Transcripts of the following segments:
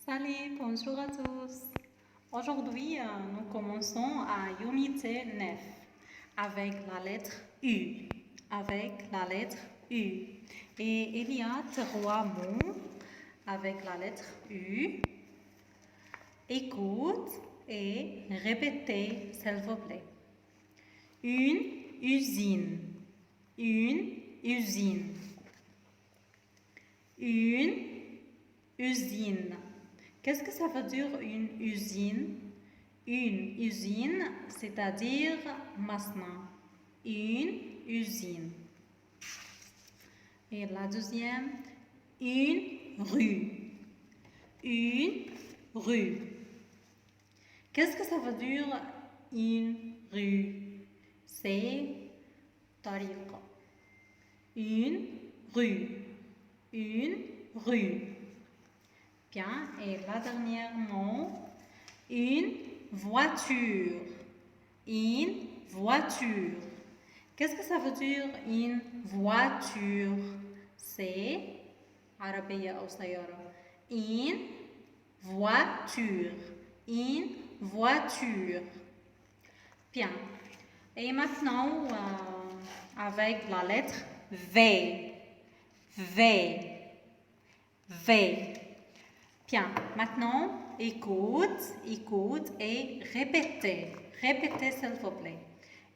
Salut, bonjour à tous. Aujourd'hui, nous commençons à Unité 9 avec la lettre U. Avec la lettre U. Et il y a trois mots avec la lettre U. Écoute et répétez, s'il vous plaît. Une usine. Une usine. Une usine. Qu'est-ce que ça veut dire une usine? Une usine, c'est-à-dire masna. Une usine. Et la deuxième, une rue. Une rue. Qu'est-ce que ça veut dire une rue? C'est tariqa. Une rue. Une rue. Bien, et la dernière mot, une voiture. Une voiture. Qu'est-ce que ça veut dire une voiture? C'est عربية أو سيارة. Une voiture. Une voiture. Bien. Et maintenant, avec la lettre V. V. V. Bien, maintenant, écoute et répétez. Répétez, s'il vous plaît.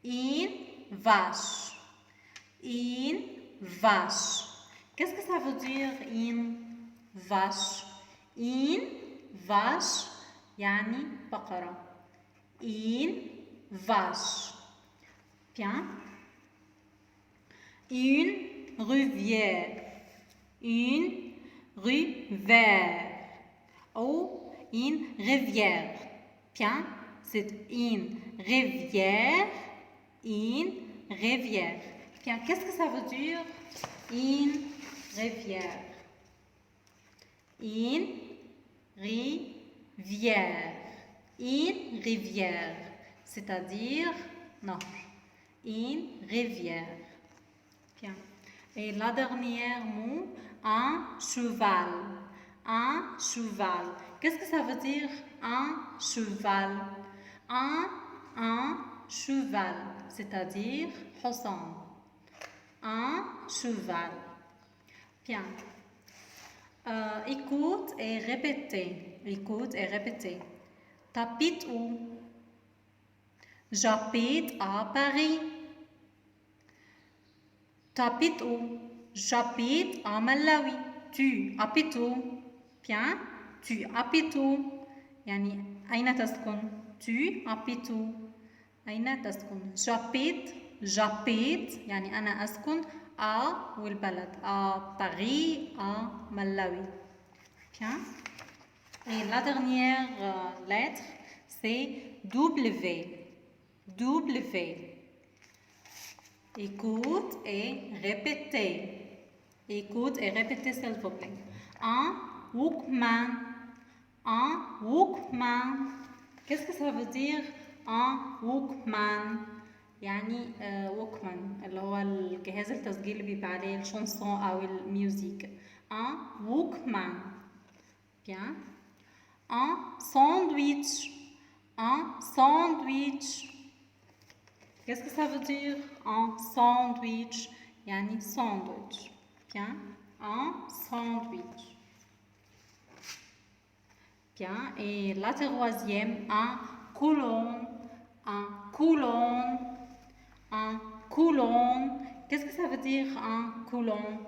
Une vache. Une vache. Qu'est-ce que ça veut dire une vache? Une vache, yani baqara. Une vache. Bien. Une rivière. Une rivière. Ou une rivière. Bien, c'est une rivière. Une rivière. Bien, qu'est-ce que ça veut dire une rivière? Une rivière. Une rivière. C'est-à-dire, non, une rivière. Bien. Et la dernière mot, un cheval. Un cheval. Qu'est-ce que ça veut dire un cheval? Un cheval, c'est-à-dire حصان. Un cheval. Bien. Écoute et répétez. Écoute et répétez. T'habites où? J'habite à Paris. T'habites où? J'habite à Malawi. Tu habites où? Bien. Tu habites où? يعني أين تسكن؟ Tu habites où? أين تسكن؟ j'habite يعني أنا أسكن à والبلد à Paris à Malawi. Bien. Et la dernière lettre c'est W. W. Écoute et répétez. Écoute et répétez s'il vous plaît. Un Walkman. Un Walkman. Qu'est-ce que ça veut dire un Walkman؟ يعني Walkman اللي هو الجهاز التسجيل اللي بيبقى عليه الشانسون أو الميوزيك. Un Walkman. Bien. Un sandwich. Un sandwich. Qu'est-ce que ça veut dire un sandwich? يعني sandwich. Bien. Un sandwich. Bien. Et la troisième, un coulon. Un coulon. Un coulon. Qu'est-ce que ça veut dire un coulon?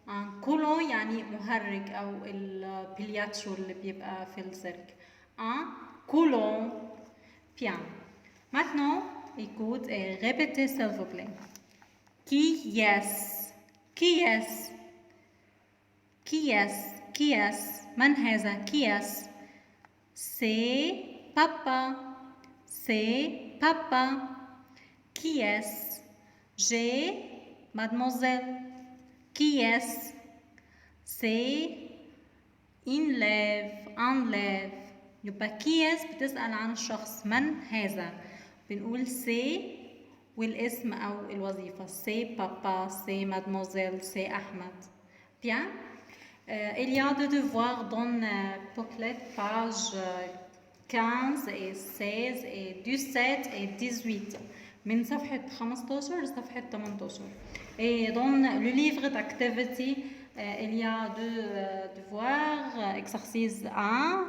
Un coulon يعني محرك أو البلياتشو اللي بيبقى في السيرك. Un coulon. Bien. Maintenant, écoute et répétez s'il vous plaît. Qui est? Qui est? Qui est? Qui est? من هذا؟ Qui est? C'est papa. C'est papa. Qui est? J'ai mademoiselle. Qui est? C'est une lève. Un lève. يبقى كي اس بتسأل عن الشخص من هذا بنقول سي والاسم أو الوظيفة سي بابا سي مادموزيل سي أحمد. Bien. Il y a deux devoirs pour Quoquelette, page 15 et 16 et 17 et 18. من صفحة 15 لصفحة 18. Et dans le livre d'activity, il y a deux devoirs, exercice 1,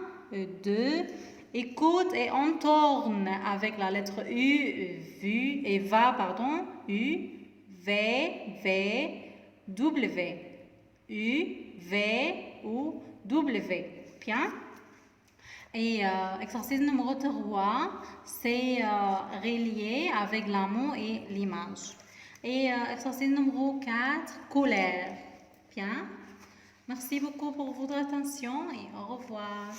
2. Écoute et entourne avec la lettre U, vu, et va, pardon, U, V, W. U, V ou W. Bien. Et exercice numéro 3, c'est relié avec la mot et l'image. Et exercice numéro 4, colère. Bien. Merci beaucoup pour votre attention et au revoir.